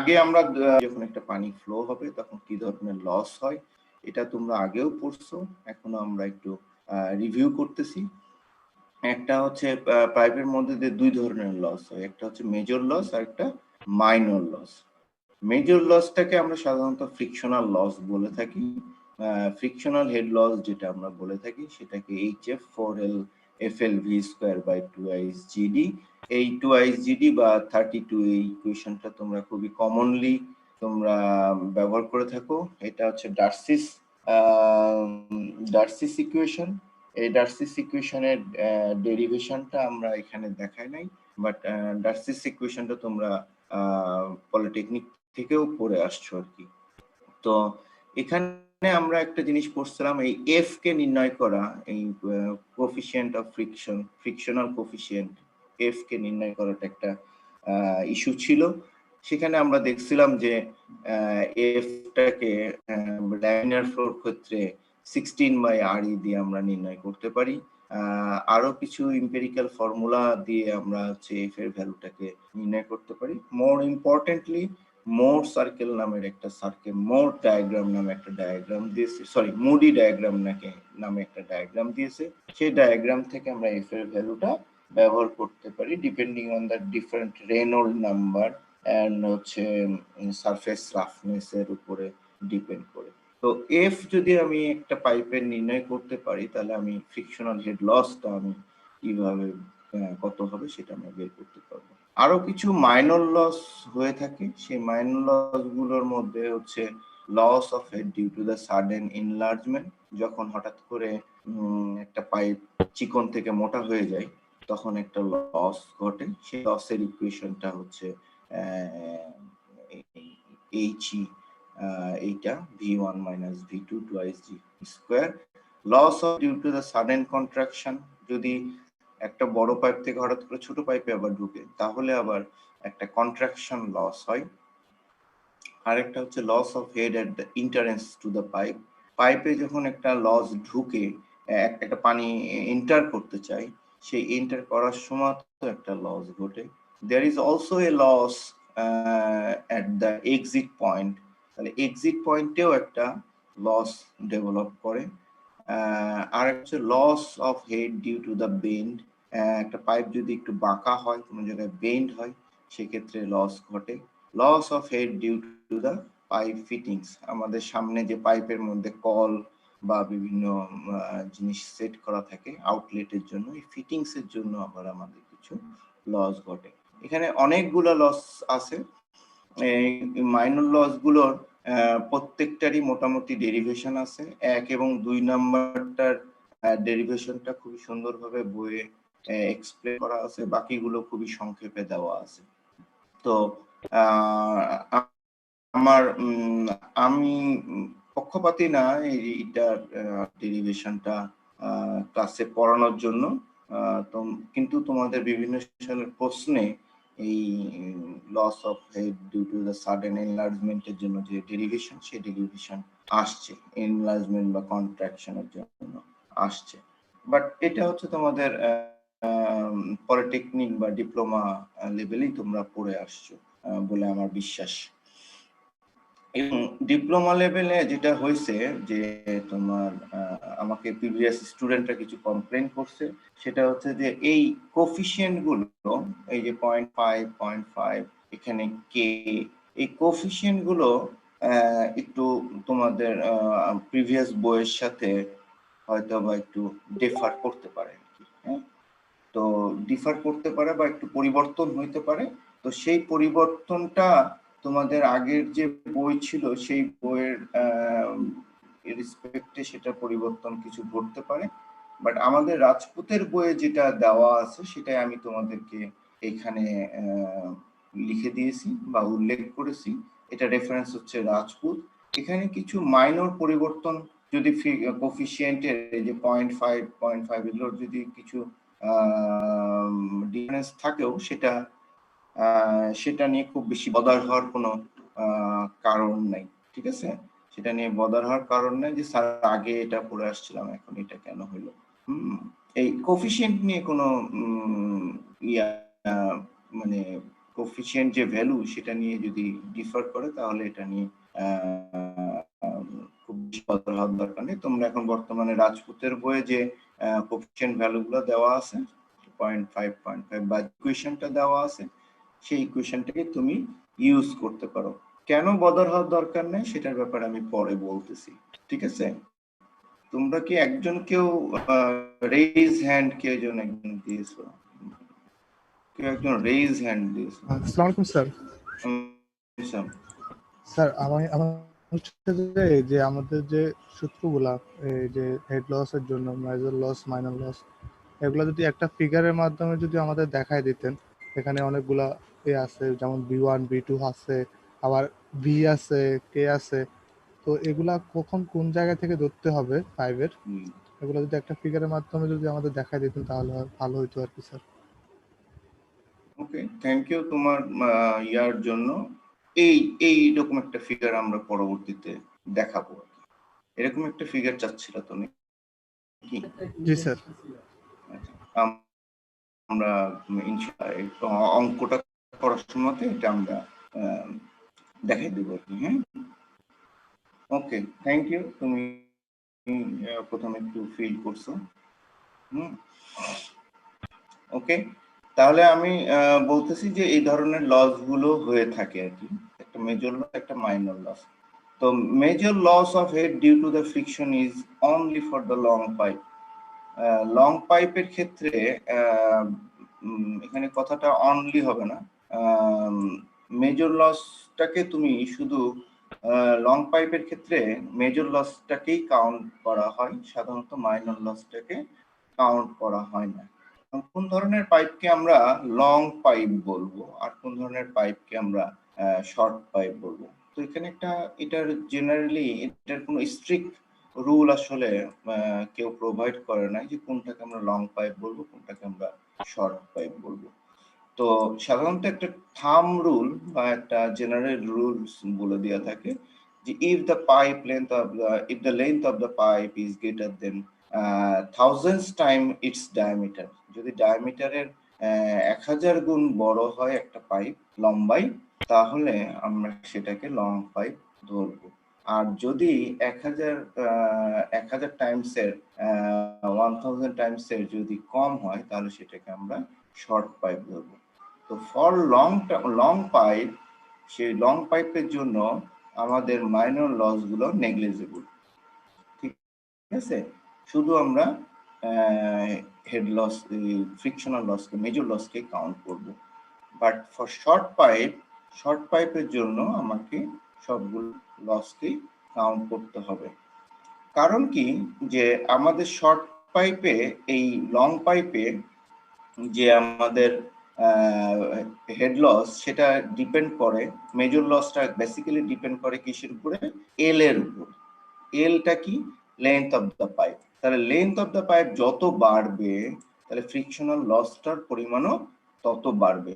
আগে আমরা যখন একটা পানি ফ্লো হবে তখন কি ধরনের লস হয় এটা তোমরা আগেও পড়ছো, এখনো আমরা একটু রিভিউ করতেছি। একটা হচ্ছে পাইপের মধ্যে যে দুই ধরনের লস হয়, একটা হচ্ছে মেজর লস আর একটা মাইনর লস। মেজর লসটাকে আমরা সাধারণত ফ্রিকশনাল লস বলে থাকি। ফ্রিকশনাল হেড লস যেটা আমরা বলে থাকি সেটাকে HF4L FLV square by 2ISGD। এই 2ISGD বা 32 এই ইকুয়েশনটা তোমরা খুবই কমনলি তোমরা ব্যবহার করে থাকো। এটা হচ্ছে ডার্সিস ইকুয়েশন। এই ডার্সিস ইকুয়েশনের ডেরিভেশনটা আমরা এখানে দেখাই নাই, বাট ডার্সিস ইকুয়েশনটা তোমরা পলিটেকনিক থেকেও পড়ে আসছো আর কি। তো এখানে আমরা একটা জিনিস পড়ছিলাম, এই এফ কে নির্ণয় করা, এই coefficient of frictional coefficient F কে নির্ণয় করাটা একটা ইস্যু ছিল। সেখানে আমরা দেখছিলাম যে এফটাকে লামিনার ফ্লোর ক্ষেত্রে 16/RE দিয়ে আমরা নির্ণয় করতে পারি। আরো কিছু এমপিরিক্যাল ফর্মুলা দিয়ে আমরা হচ্ছে এফ এর ভ্যালুটাকে নির্ণয় করতে পারি। মোর ইম্পর্টেন্টলি মোর সার্কেল নামের একটা সার্কেল, মোর ডায়াগ্রাম নামে একটা ডায়াগ্রাম দিয়েছে, সরি মুডি ডায়াগ্রাম নামে একটা ডায়াগ্রাম দিয়েছে। সেই ডায়াগ্রাম থেকে আমরা এফ এর ভ্যালুটা ব্যবহার করতে পারি depending on the different Reynold number and হচ্ছে সারফেস রাফনেস এর উপরে ডিপেন্ড করে। তো এফ যদি আমি একটা পাইপের নির্ণয় করতে পারি তাহলে আমি ফ্রিকশনাল হেড লসটা আমি কিভাবে কত হবে সেটা আমরা বের করতে পারবো। আরো কিছু মাইনর লস হয়ে থাকে, সেই মাইনর লস গুলোর মধ্যে হচ্ছে loss of head due to the sudden enlargement. যখন হঠাৎ করে একটা পাইপ চিকন থেকে মোটা হয়ে যায় তখন একটা লস ঘটে। সেই লসের ইকুয়েশনটা হচ্ছে HE, এইটা V1 minus V2 twice G square. Loss of due to the sudden contraction, যদি একটা বড় পাইপ থেকে হঠাৎ করে ছোট পাইপে আবার ঢুকে তাহলে আবার একটা কন্ট্রাকশন লস হয়। আরেকটা হচ্ছে loss of head at the entrance to the pipe. পাইপে যখন একটা লস ঢুকে একটা পানি এন্টার করতে চাই, সেই এন্টার করার সময় তো একটা লস ঘটে। There is also a loss at the exit point. তাহলে এক্সিট পয়েন্টেও একটা লস ডেভেলপ করে। আর হচ্ছে loss of head due to the bend. একটা পাইপ যদি একটু বাঁকা হয়, কোনো জায়গায় বেন্ড হয়, সেক্ষেত্রে লস ঘটে। Loss of head due to the pipe fittings, আমাদের সামনে যে পাইপের মধ্যে কল বা বিভিন্ন জিনিস সেট করা থাকে আউটলেটের জন্য, এই ফিটিংস এর জন্য আবার আমাদের কিছু লস ঘটে। এখানে অনেকগুলো লস আছে। এই মাইনর লস গুলোর প্রত্যেকটারই মোটামুটি ডেরিভেশন আছে। 1 এবং 2 নাম্বারটার ডেরিভেশনটা খুব সুন্দরভাবে বইয়ে এক্সপ্লেন করা আছে, বাকিগুলো খুবই সংক্ষেপে দেওয়া আছে। তো আমি পক্ষপাতী না এইটার ডেরিভেশনটা ক্লাসে পড়ানোর জন্য, কিন্তু তোমাদের বিভিন্ন সালের প্রশ্নে এই loss of head due to the sudden এনলার্জমেন্টের জন্য যে ডেরিভেশন, সেই ডেরিভেশন আসছে, এনলার্জমেন্ট বা কন্ট্রাকশনের জন্য আসছে। বাট এটা হচ্ছে তোমাদের পলিটেকনিক বা ডিপ্লোমা লেভেলেই তোমরা পড়ে আসছো বলে আমার বিশ্বাস। এবং ডিপ্লোমা লেভেলে যেটা হয়েছে যে তোমার আমাকে প্রিভিয়াস স্টুডেন্টরা কিছু কমপ্লেন করছে, সেটা হচ্ছে যে এই কোফিশিয়েন্ট গুলো, এই যে 0.5 0.5 এখানে কে, এই কোফিশিয়েন্ট গুলো একটু তোমাদের প্রিভিয়াস বইয়ের সাথে হয়তো বা একটু ডিফার করতে পারে, হ্যাঁ। তো ডিফার করতে পারে বা একটু পরিবর্তন হইতে পারে। তো সেই পরিবর্তনটা তোমাদের আগের যে বই ছিল সেই বইয়ের রেসপেক্টে সেটা পরিবর্তন কিছু ঘটতে পারে। বাট আমাদের রাজপুতের বইয়ে যেটা দেওয়া আছে সেটাই আমি তোমাদেরকে এখানে লিখে দিয়েছি বা উল্লেখ করেছি। এটা রেফারেন্স হচ্ছে রাজপুত। এখানে কিছু মাইনর পরিবর্তন যদি কোফিশিয়েন্টের যে 0.5 0.5 এগুলোর যদি কিছু ডিফারেন্স থাকেও সেটা নিয়ে খুব বেশি বদার হওয়ার কোনো কারণ নাই, ঠিক আছে। সেটা নিয়ে বদার হওয়ার কারণ নাই যে স্যার আগে এটা পড়ে আসছিলাম এখন এটা কেন হলো। এই কোফিশিয়েন্ট নিয়ে কোনো মানে কোফিশিয়েন্ট যে ভ্যালু সেটা নিয়ে যদি ডিফার করে তাহলে এটা নিয়ে খুব বেশি বদল হওয়ার দরকার নেই। তোমরা এখন বর্তমানে রাজপুতের বইয়ে যে কোফিশিয়েন্ট ভ্যালুগুলো দেওয়া আছে 0.5 0.5 বা ইকুয়েশনটা দেওয়া আছে সেই ইকুয়েশনটাকে তুমি ইউজ করতে পারো। কেন বদল হওয়ার দরকার নেই সেটার ব্যাপারে আমি পরে বলতেছি, ঠিক আছে? তোমরা কি একজন কেউ রেইজ হ্যান্ড কেউ একজন দিয়েছো? কেউ একজন রেইজ হ্যান্ড দিয়েছো? আসসালামু আলাইকুম স্যার। স্যার আমার হচ্ছে যে আমাদের যে সূত্রগুলা এই যে হেড লসের জন্য মেজর লস মাইনর লস এগুলো যদি একটা ফিগারের মাধ্যমে যদি আমাদের দেখায় দিতেন, এখানে অনেকগুলা আছে যেমন B1 B2 আছে, আবার ভি আছে, কে আছে, তো এগুলা কখন কোন জায়গা থেকে ধরতে হবে 5 এর, এগুলো যদি একটা ফিগারের মাধ্যমে যদি আমাদের দেখায় দিতেন তাহলে ভালো হতো আর কি স্যার। ওকে, থ্যাংক ইউ তোমার ইয়ার জন্য। এইরকম একটা ফিগার আমরা পরবর্তীতে দেখাবো। এরকম একটা ফিগার চাচ্ছিল তুমি কি? জি স্যার। আমরা অঙ্কটা করার সময়তে এটা আমরা দেখাই দেবো আর কি। হ্যাঁ, ওকে, থ্যাংক ইউ। তুমি প্রথমে একটু ফিল করছো। ওকে, তাহলে আমি বলতেছি যে এই ধরনের লস গুলো হয়ে থাকে আর কি, একটা মেজর লস একটা মাইনর লস। তো major loss of head due to the friction is only for the long pipe. Long পাইপের ক্ষেত্রে এখানে কথাটা অনলি হবে না, মেজর লসটাকে তুমি শুধু লং পাইপের ক্ষেত্রে মেজর লসটাকেই কাউন্ট করা হয়, সাধারণত মাইনর লসটাকে কাউন্ট করা হয় না। কোন ধরনের পাইপকে আমরা লং পাইপ বলবো আর কোন ধরনের পাইপকে আমরা শর্ট পাইপ বলবো? তো এখানে এটার জেনারেলি এটার কোনো স্ট্রিক্ট রুল আসলে কেউ প্রোভাইড করে না যে কোনটাকে আমরা লং পাইপ বলবো কোনটাকে আমরা শর্ট পাইপ বলবো। তো সাধারণত একটা থাম রুল বা একটা জেনারেল রুলস বলে দেওয়া থাকে যে if the length of the pipe is greater than thousands time its diameter, যদি ডায়ামিটারের 1000 গুণ বড় হয় একটা পাইপ লম্বাই, তাহলে আমরা সেটাকে লং পাইপ ধরবো। আর যদি 1000 টাইমস এর 1000 টাইমস এর যদি কম হয় তাহলে সেটাকে আমরা শর্ট পাইপ ধরবো। তো ফর লং পাইপ, সেই লং পাইপের জন্য আমাদের মাইনর লস গুলো নেগলিজেবল, ঠিক আছে? শুধু আমরা হেড লস, ফ্রিকশনাল লসকে, মেজর লসকে কাউন্ট করব। বাট ফর শর্ট পাইপের জন্য আমাকে সবগুলো লসকেই কাউন্ট করতে হবে। কারণ কি, যে আমাদের শর্ট পাইপে, এই লং পাইপে যে আমাদের হেড লস সেটা ডিপেন্ড করে, মেজর লসটা বেসিক্যালি ডিপেন্ড করে কিসের উপরে? এল এর উপর। এলটা কি? Length of the pipe. তাহলে লেন্থ অফ দ্য পাইপ যত বাড়বে তাহলে ফ্রিকশনাল লসটার পরিমাণও তত বাড়বে।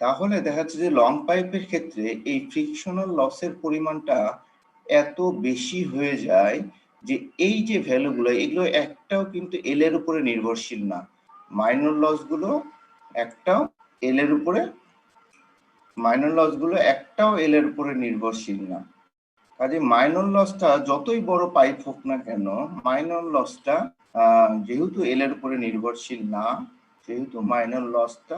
তাহলে দেখা যাচ্ছে যে লং পাইপের ক্ষেত্রে এই ফ্রিকশনাল লসের পরিমাণটা এত বেশি হয়ে যায় যে এই যে ভ্যালুগুলো এগুলো একটাও কিন্তু এল এর উপরে নির্ভরশীল না। মাইনর লসগুলো একটাও এল এর উপরে নির্ভরশীল না। কাজে মাইনর লসটা যতই বড় পাইপ হোক না কেন, মাইনর লসটা যেহেতু এল এর উপরে নির্ভরশীল না, সেহেতু মাইনর লসটা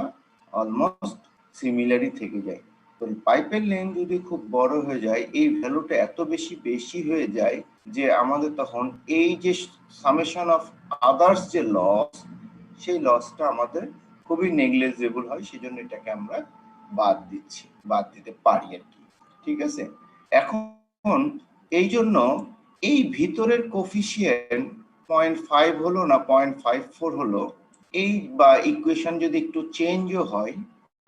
অলমোস্ট সিমিলারই থেকে যায়। তো পাইপের লেন্থ যদি খুব বড় হয়ে যায়, এই ভ্যালুটা এত বেশি হয়ে যায় যে আমাদের তখন এই যে সামেশন অফ আদার্স যে লস, সেই লসটা আমাদের খুবই নেগলিজেবল হয়। সেজন্য এটাকে আমরা বাদ দিতে পারি আর কি, ঠিক আছে? এখন এই জন্য এই ভিতরের কোফিশিয়েন্ট 0.5 হলো না 0.54 হলো, এই বা ইকুয়েশন যদি একটু চেঞ্জও হয়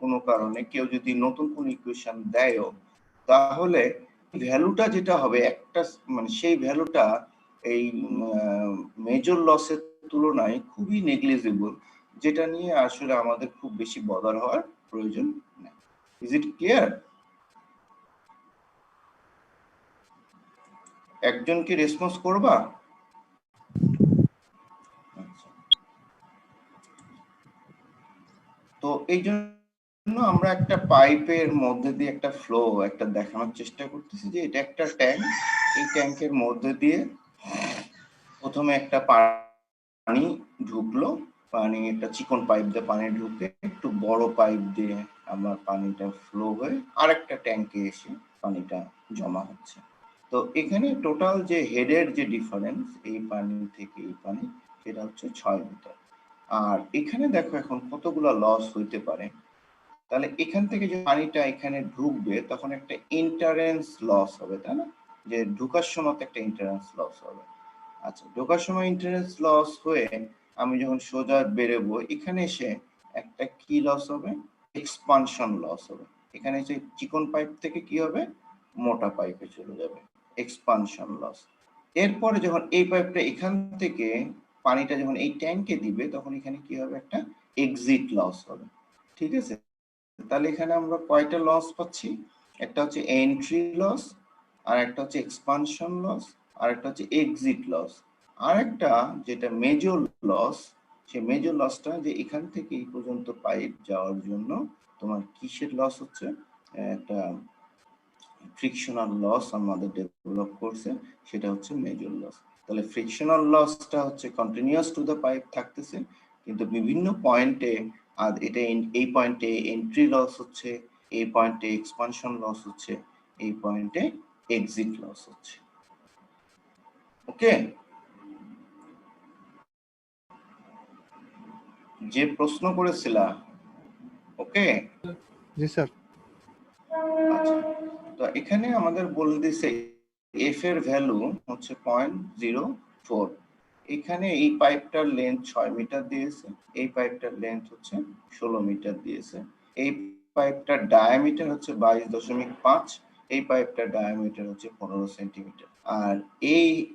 কোনো কারণে, কেউ যদি নতুন কোনো ইকুয়েশন দেয়ও, তাহলে ভ্যালুটা যেটা হবে একটা, মানে সেই ভ্যালুটা এই মেজর লসের তুলনায় খুবই নেগলিজেবল, যেটা নিয়ে আসলে আমাদের খুব বেশি বদার হওয়ার প্রয়োজন নেই। Is it clear? একজন কি রেসপন্স করবা? তো এই জন্য জন্য আমরা একটা পাইপের মধ্যে দিয়ে একটা ফ্লো একটা দেখানোর চেষ্টা করতেছি যে এটা একটা ট্যাঙ্ক, এই ট্যাঙ্কের মধ্যে দিয়ে প্রথমে একটা পানি ঢুকলো, পানি একটা চিকন পাইপ দিয়ে পানি ঢুকে একটু বড় পাইপ দিয়ে আমার পানিটা ফ্লো হয়ে আরেকটা ট্যাঙ্কে এসে পানিটা জমা হচ্ছে। তো এখানে টোটাল যে হেডের যে ডিফারেন্স এই পানি থেকে এই পানি সেটা হচ্ছে 6 মিটার। আর এখানে দেখো এখন কতগুলো লস হইতে পারে। তাহলে এখান থেকে যে পানিটা এখানে ঢুকবে তখন একটা ইন্টারেন্স লস হবে, তাই না? যে ঢুকার সময় একটা ইন্টারেন্স লস হবে। আচ্ছা, ঢোকার সময় ইন্টারেন্স লস হয়ে আমি যখন সোজা বেরোবো এখানে এসে একটা কি লস হবে? এক্সপানশন লস হবে। এখানে এসে চিকন পাইপ থেকে কি হবে? মোটা পাইপে চলে যাবে, এক্সপানশন লস। এরপরে যখন এই পাইপটা এখান থেকে পানিটা যখন এই ট্যাঙ্কে দিবে তখন এখানে কি হবে? একটা এক্সিট লস হবে। ঠিক আছে, তাহলে এখানে আমরা কয়টা লস পাচ্ছি? একটা হচ্ছে এন্ট্রি লস, আর একটা হচ্ছে এক্সপানশন লস, আর একটা হচ্ছে এক্সিট লস। আর একটা যেটা মেজর লস, সেই মেজর লসটা যে এখান থেকে এই পর্যন্ত পাইপ যাওয়ার জন্য তোমার কিসের লস হচ্ছে? একটা ফ্রিকশনাল লস আমাদের ডেভেলপ করছে, সেটা হচ্ছে মেজর লস। তাহলে ফ্রিকশনাল লসটা হচ্ছে কন্টিনিউয়াস টু দ্য পাইপ থাকতেছে, কিন্তু বিভিন্ন পয়েন্টে আর এটা এই পয়েন্টে এন্ট্রি লস হচ্ছে, এই পয়েন্টে এক্সপানশন লস হচ্ছে, এই পয়েন্টে এক্সিট লস হচ্ছে। ওকে, যে প্রশ্ন করেছিলা, ওকে? জি স্যার। আচ্ছা, তো এখানে আমাদের বলে দিছে এফ এর ভ্যালু হচ্ছে 0.04। এখানে এই পাইপটার লেন্থ 6 মিটার দিয়েছে, এই পাইপটার লেন্থ হচ্ছে 16 মিটার দিয়েছে, এই পাইপটার ডায়ামিটার হচ্ছে 22.5, এই পাইপটার ডায়ামিটার হচ্ছে 15 সেন্টিমিটার। আর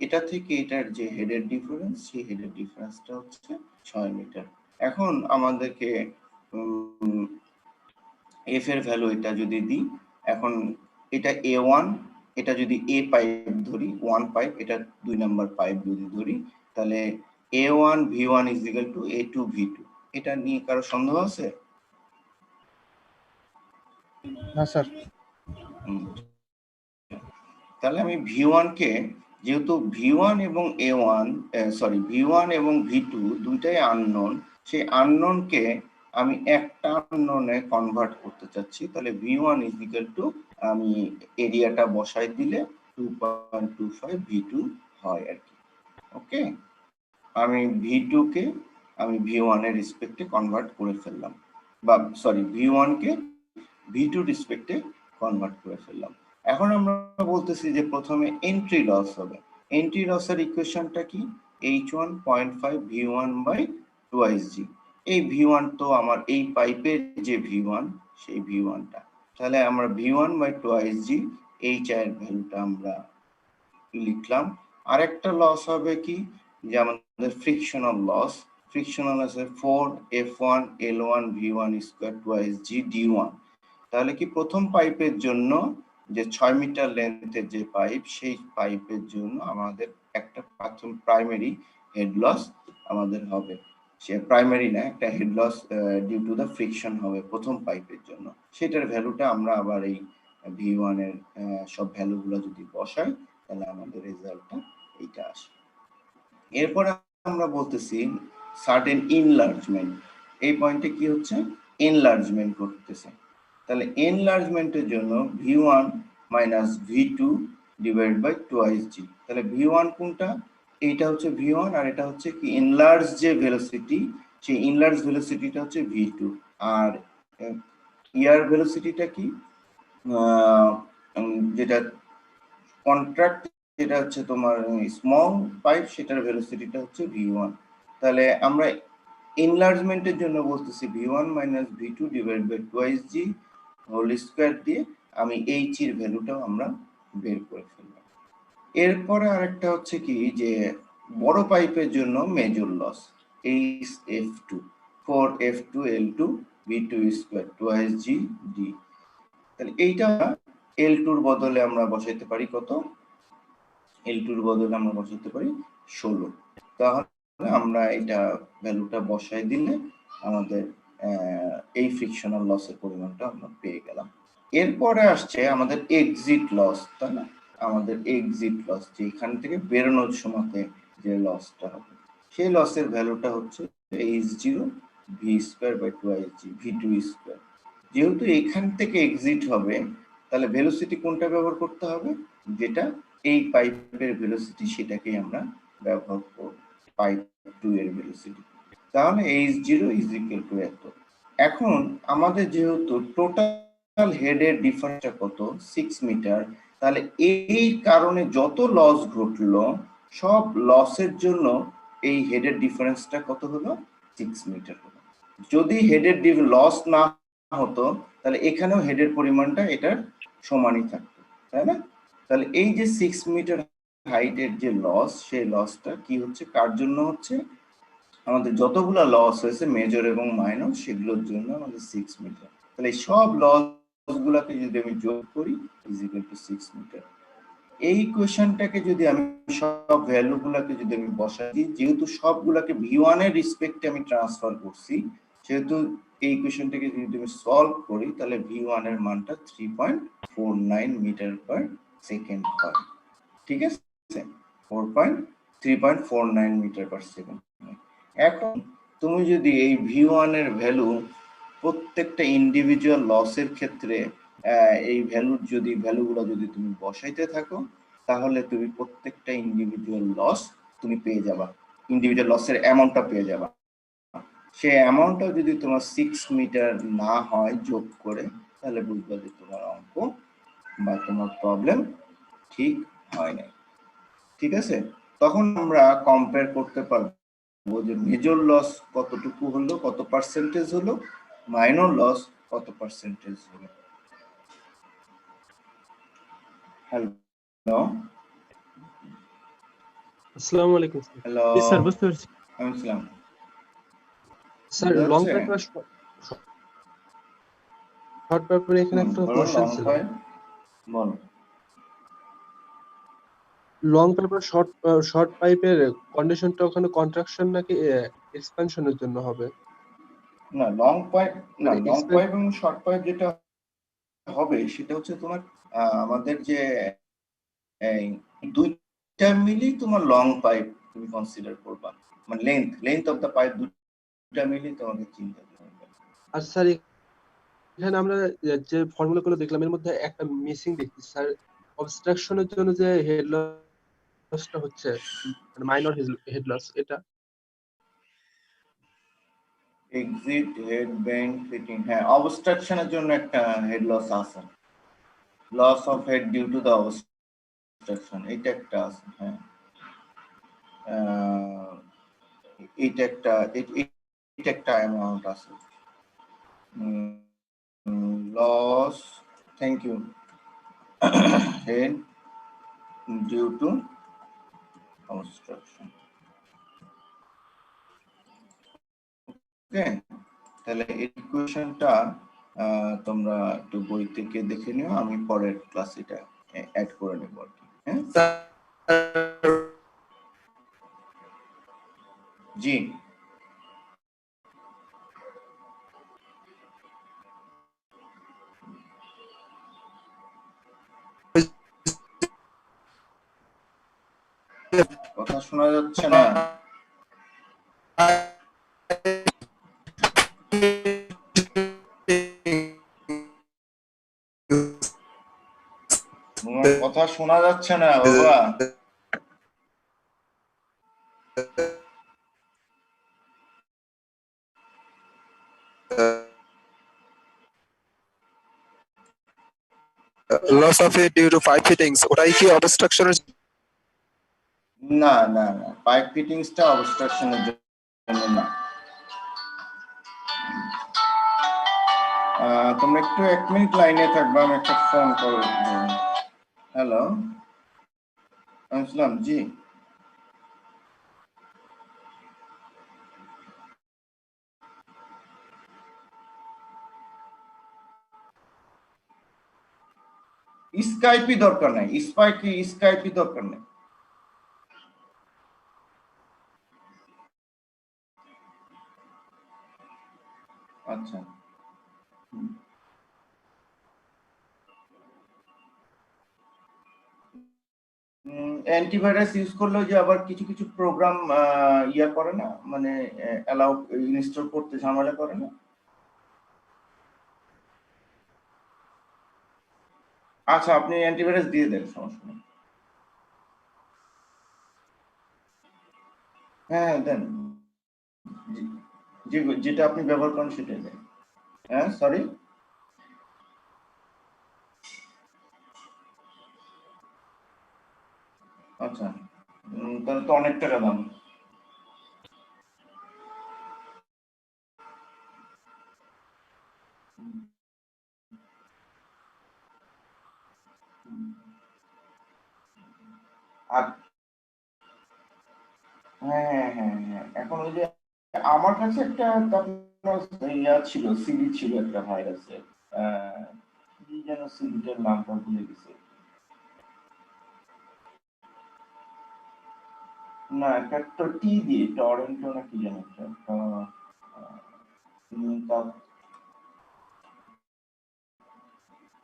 এটা থেকে এটার যে হেডের ডিফারেন্স, সেই হেডের ডিফারেন্সটা হচ্ছে 6 মিটার। এখন আমাদেরকে এফ এর ভ্যালু এটা যদি দিই, এখন এটা A1, এটা যদি এ পাইপ ধরি, 1 পাইপ, এটা 2 নাম্বার পাইপ যদি ধরি, তাহলে A1 V1 is equal to A2 V2। এটা নিয়ে কারো সন্দেহ আছে? না স্যার। তাহলে আমি V1 কে, যেহেতু V1 এবং A1 V1 এবং V2 দুইটাই আননোন, সেই আননোন কে আমি একটা আননোনে কনভার্ট করতে চাচ্ছি। তাহলে V1 is equal to আমি এরিয়াটা বসাই দিলে 2.25 V2 হয় আর কি। ওকে, আমি V2 কে আমি V1 এর রেসপেক্টে কনভার্ট করে ফেললাম, বা V1 কে V2 রেসপেক্টে কনভার্ট করে ফেললাম। এখন আমরা বলতেছি যে প্রথমে এন্ট্রি লস হবে। এন্ট্রি লসের ইকুয়েশনটা কি? H1.5 V1 by 2G। এই V1 তো আমার এই পাইপের যে V1, সেই V1টা। তাহলে আমরা V1 বাই 2G H এর ভ্যালুটা আমরা লিখলাম। আরেকটা লস হবে কি? যে আমাদের ফ্রিকশনাল লস। ফ্রিকশনাল আছে 4F1 L1 V1 square 2G D1। তাহলে কি প্রথম পাইপের জন্য যে 6 মিটার লেন্থের যে পাইপ, সেই পাইপের জন্য আমাদের একটা প্রাইমারি হেড লস আমাদের হবে। সে প্রাইমারি না, একটা head loss due to the friction হবে প্রথম পাইপের জন্য। সেটার ভ্যালুটা আমরা আবার এই V1 এর সব ভ্যালুগুলো যদি বসাই তাহলে আমাদের রেজাল্টটা এইটা আসে। এরপরে আমরা বলতেছি সার্টেন ইনলার্জমেন্ট। এই পয়েন্টে কি হচ্ছে? এনলার্জমেন্ট করতেছে। তাহলে এনলার্জমেন্টের জন্য V1 minus V2 divide by 2G। তাহলে V1 কোনটা? এইটা হচ্ছে V1, আর এটা হচ্ছে কি এনলার্জ যে ভেলোসিটি, সেই এনলার্জ ভেলোসিটিটা হচ্ছে V2। আর ইয়ার ভেলোসিটিটা কি? যেটা কন্ট্রাক্ট, যেটা হচ্ছে তোমার স্মল পাইপ, সেটার ভেলোসিটিটা হচ্ছে V1। তাহলে আমরা এনলার্জমেন্টের জন্য বলতেছি V1 minus V2 divide by 2G whole square দিয়ে আমি H এর ভ্যালুটাও আমরা বের করে ফেললাম। এরপরে আরেকটা হচ্ছে কি, যে বড় পাইপের জন্য major loss HF2 4F2 L2 V2 square 2G D। তাহলে এইটা L2 এর বদলে আমরা বসাইতে পারি কত? L2 এর বদলে আমরা বসাইতে পারি 16। তাহলে আমরা এটা ভ্যালুটা বসাই দিলে আমাদের এই ফ্রিকশনাল লসের পরিমাণটা আমরা পেয়ে গেলাম। এরপরে আসছে আমাদের এক্সিট লস, তাই না? আমাদের এক্সিট লস, যে এখান থেকে বেরোনোর সময়তে যে লসটা হবে, সেই লসের ভ্যালুটা হচ্ছে H0 V square by 2IG V2 square. যেহেতু এখান থেকে এক্সিট হবে, তাহলে ভেলোসিটি কোনটা ব্যবহার করতে হবে? যেটা এই পাইপের ভেলোসিটি, সেটাকেই আমরা ব্যবহার করব, পাইপ 2 এর ভেলোসিটি। তাহলে H0 ইজ ইকুয়াল টু এত। এখন আমাদের যেহেতু টোটাল হেডের ডিফারেন্সটা কত, 6 মিটার, তাহলে এই কারণে যত লস ঘটলো, সব লসের জন্য এই হেডের ডিফারেন্সটা কত হলো? 6 মিটার হলো। যদি হেডের লস না হতো, তাহলে এখানেও হেডের পরিমাণটা এটার সমানই থাকতো, তাই না? তাহলে এই যে 6 মিটার হাইটের যে লস, সেই লসটা কি হচ্ছে, কার জন্য হচ্ছে? আমাদের যতগুলা লস হয়েছে মেজর এবং মাইনর, সেগুলোর জন্য আমাদের 6 মিটার। তাহলে এই সব লস গুলাকে যদি আমি যোগ করি, ইজ ইকুয়াল টু 6 মিটার। এই কোশ্চেনটাকে যদি আমি সব ভ্যালু গুলাকে যদি আমি বসাই দিই, যেহেতু সবগুলাকে V1 এর রেসপেক্টে আমি ট্রান্সফার করছি, সেহেতু এই কোশ্চেনটাকে যদি আমি সলভ করি, তাহলে V1 এর মানটা 3.49 মিটার পার সেকেন্ড হয়। ঠিক আছে, 3.49 মিটার পার সেকেন্ড। এখন তুমি যদি এই V1 এর ভ্যালু প্রত্যেকটা ইন্ডিভিজুয়াল লসের ক্ষেত্রে এই ভ্যালুগুলো যদি তুমি বসাইতে থাকো, তাহলে তুমি প্রত্যেকটা ইন্ডিভিজুয়াল লস তুমি পেয়ে যাবা, ইন্ডিভিজুয়াল লসের অ্যামাউন্টটা পেয়ে যাবা। সেই অ্যামাউন্টটা যদি তোমার 6 মিটার না হয় যোগ করে, তাহলে বুঝবা যে তোমার অঙ্ক বা তোমার প্রবলেম ঠিক হয় না। ঠিক আছে, তখন আমরা কম্পেয়ার করতে পারবো যে মেজর লস কতটুকু হলো, কত পার্সেন্টেজ হলো, মাইনর লস কত পার্সেন্টেজ হলো। হ্যালো, আসসালামু আলাইকুম স্যার। হ্যালো, জি স্যার, বুঝতে পারছি। আসসালাম। স্যার লং পাইপ আর শর্ট পাইপের এখানে একটা কোশ্চেন ছিল। বলো। লং পাইপ আর শর্ট পাইপের কন্ডিশনটা ওখানে কন্ট্রাকশন নাকি এক্সপানশনের জন্য হবে? না, লং পাইপ মানে এবং শর্ট পাইপ যেটা হবে, সেটা হচ্ছে তোমার আমাদের যে এই দুইটা মিলি তোমার লং পাইপ তুমি কনসিডার করবা, মানে লেন্থ অফ দা পাইপ দুইটা মিলি তোমাকে চিন্তা করতে হবে। আর স্যার এখানে আমরা যে ফর্মুলাগুলো দেখলাম, এর মধ্যে একটা মিসিং দেখছি স্যার। অবস্ট্রাকশনের জন্য যে হেড লসটা হচ্ছে, মানে মাইনর হেড লস, এটা এক্সিট হেড বেন্ড ফিটিং, হ্যাঁ, অবস্ট্রাকশনের জন্য একটা হেড লস আছে, loss of head due to the অবস্ট্রাকশন, এটা একটা আছে, হ্যাঁ। এটা একটা অ্যামাউন্ট আছে, loss, thank you, head due to obstruction. Okay, তাহলে এই ইকুয়েশনটা তোমরা একটু বই থেকে দেখে নিও, আমি পরের ক্লাসে এটা অ্যাড করে নেব আর কি। হ্যাঁ, জি, কথা শোনা যাচ্ছে না, তোমার কথা শোনা যাচ্ছে না বাবা। loss of it due to pipe fittings, ওটাই কি অবস্ট্রাকশনের? না না না, পাইপ ফিটিংসটা অবস্ট্রাকশনের জন্য না। তোমরা একটু 1 মিনিট লাইনে থাকবে, আমি একটা ফোন কল। হ্যালো, আসসালাম জি, স্কাইপি দরকার নাই, স্কাইপি দরকার নাই। আচ্ছা অ্যান্টিভাইরাস ইউজ করলেও যে আবার কিছু কিছু প্রোগ্রাম ইয়া করে না, মানে অ্যালাউ ইনস্টল করতে ঝামেলা করে না। আচ্ছা আপনি অ্যান্টিভাইরাস দিয়ে দেন, সমস্যা নেই। হ্যাঁ দেন, যেটা আপনি ব্যবহার করেন সেটাই দেন। হ্যাঁ সরি, আচ্ছা তাহলে তো অনেক টাকা দাম। আর হ্যাঁ হ্যাঁ হ্যাঁ হ্যাঁ, এখন ওই যে আমার কাছে একটা ইয়া ছিল, সিডি ছিল একটা ভাইরাসের, কি যেন সিডিটার নামটা ভুলে গেছে। না একটা টি দিয়ে টরেন্টো না কি যেন একটা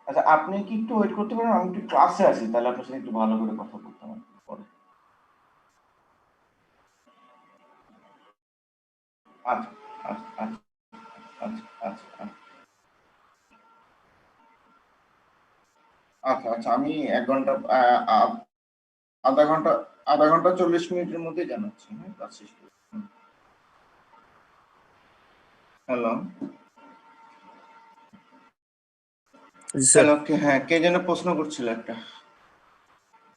আচ্ছা আপনি কি একটু ওয়েট করতে পারেন, আমি একটু ক্লাসে আছি, তাহলে আপনার সাথে একটু ভালো করে কথা বলতে হবে পরে। আচ্ছা আচ্ছা আচ্ছা আচ্ছা আচ্ছা আচ্ছা আচ্ছা আমি 1 ঘন্টা আধা ঘন্টা 40 মিনিটের মধ্যে জানাচ্ছি। হ্যাঁ ক্লাস শেষ করে। হ্যালো জি স্যার। হ্যালো, হ্যাঁ কে যেন প্রশ্ন করছিল একটা,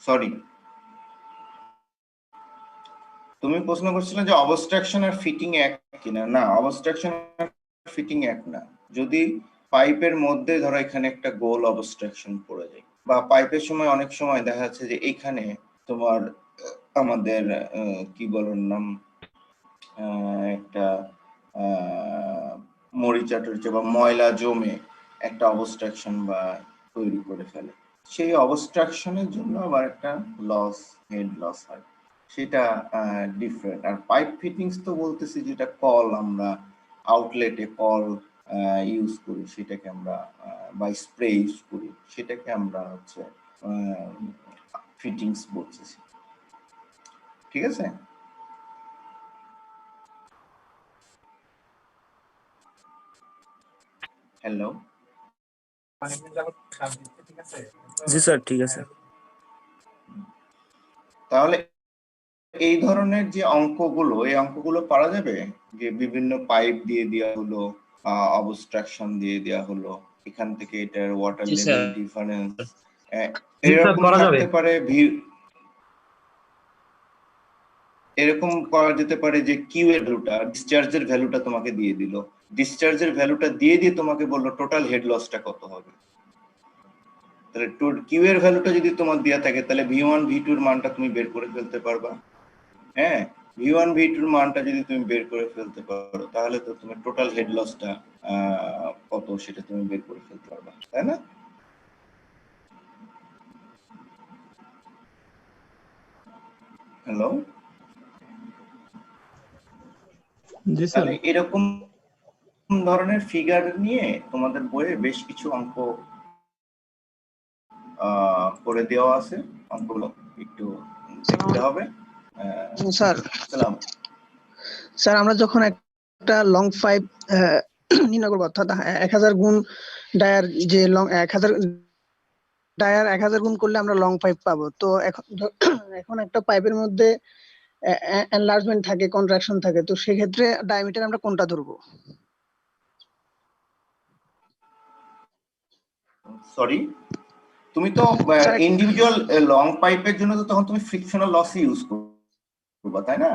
সরি। তুমি প্রশ্ন করছিলে যে অবস্ট্রাকশন আর ফিটিং এক কিনা। না, অবস্ট্রাকশন আর ফিটিং এক না। যদি পাইপের মধ্যে ধরো এখানে একটা গোল অবস্ট্রাকশন পড়ে যায়, বা পাইপের সময় অনেক সময় দেখা যাচ্ছে যে এখানে তোমার আমাদের কি বলার নাম, একটা মরিচা টরিচা বা ময়লা জমে একটা অবস্ট্রাকশন বা তৈরি করে ফেলে। সেই অবস্ট্রাকশনের জন্য আবার একটা লস, হেড লস হয়, সেটা ডিফারেন্ট। আর পাইপ ফিটিংস তো বলতেছি যেটা কল, আমরা আউটলেটে কল ইউজ করি, সেটাকে আমরা বা স্প্রে ইউজ করি, সেটাকে আমরা হচ্ছে ফিটিংস বলতেছি। ঠিক আছে। হ্যালো, জি স্যার, ঠিক আছে। তাহলে এই ধরনের যে অঙ্কগুলো, এই অঙ্কগুলো পারা যাবে, যে বিভিন্ন পাইপ দিয়ে দেওয়া হলো, অবস্ট্রাকশন দিয়ে দেওয়া হলো, এখান থেকে এটার ওয়াটার জি লেভেল স্যার। ডিফারেন্স জি স্যার, এরকম করা থাকতে যাবে। পারে। এরকম করা যেতে পারে যে কিউ এর ভ্যালুটা, ডিসচার্জের ভ্যালুটা তোমাকে দিয়ে দিল, ডিসচার্জের ভ্যালুটা দিয়ে তোমাকে বললো টোটাল হেড লসটা কত হবে। তাহলে কিউ এর ভ্যালুটা যদি তোমার দেওয়া থাকে, তাহলে V1 V2 এর মানটা তুমি বের করে ফেলতে পারবা। হ্যাঁ, V1 V2 এর মানটা যদি তুমি বের করে ফেলতে পারো, তাহলে তো তুমি টোটাল হেড লসটা কত সেটা তুমি বের করে ফেলতে পারবা, তাই না? হ্যালো, জি স্যার। তাহলে এরকম ধরনের ফিগার নিয়ে তোমাদের বইয়ে বেশ কিছু অঙ্ক করে দেওয়া আছে, অঙ্কগুলো একটু দেখতে হবে। স্যার সালাম। স্যার আমরা যখন একটা লং পাইপ নির্ণয় করবো, অর্থাৎ 1000 গুণ ডায়ার, যে লং 1000 ডায়ার 1000 গুণ করলে আমরা লং পাইপ পাবো। তো এখন একটা পাইপের মধ্যে এনলার্জমেন্ট থাকে, কন্ট্রাকশন থাকে, তো সেক্ষেত্রে ডায়ামিটার আমরা কোনটা ধরবো? সরি, তুমি তো ইন্ডিভিজুয়াল লং পাইপের জন্য তো তখন তুমি ফ্রিকশনাল লস ইউজ করবা, তাই না?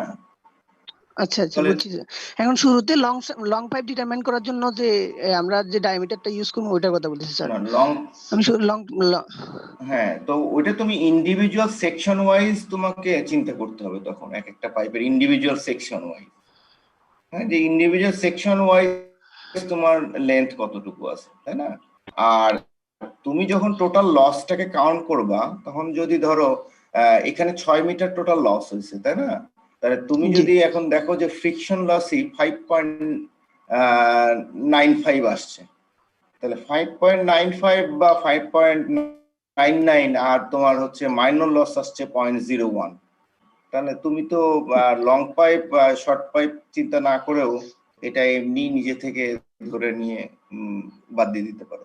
আচ্ছা আচ্ছা, বুঝছি। এখন শুরুতে লং পাইপ ডিটারমাইন করার জন্য যে আমরা যে ডায়ামিটারটা ইউজ করবো ওইটার কথা বলতেছি স্যার। লং, আমি লং, হ্যাঁ, তো ওইটা তুমি ইন্ডিভিজুয়াল সেকশন ওয়াইজ তোমাকে চিন্তা করতে হবে তখন, এক একটা পাইপের ইন্ডিভিজুয়াল সেকশন ওয়াইজ। হ্যাঁ, যে ইন্ডিভিজুয়াল সেকশন ওয়াইজ তোমার লেন্থ কতটুকু আছে, তাই না? আর তুমি যখন টোটাল লসটাকে কাউন্ট করবা, তখন যদি ধরো এখানে 6 মিটার টোটাল লস হয়েছে, তাই না? তাহলে তুমি যদি এখন দেখো যে ফ্রিকশন লসই 5.95 আসছে, তাহলে 5.95 বা 5.99 আর তোমার হচ্ছে মাইনর লস আসছে 0.01, তাহলে তুমি তো লং পাইপ বা শর্ট পাইপ চিন্তা না করেও এটা এমনি নিজে থেকে ধরে নিয়ে বাদ দিয়ে দিতে পারো।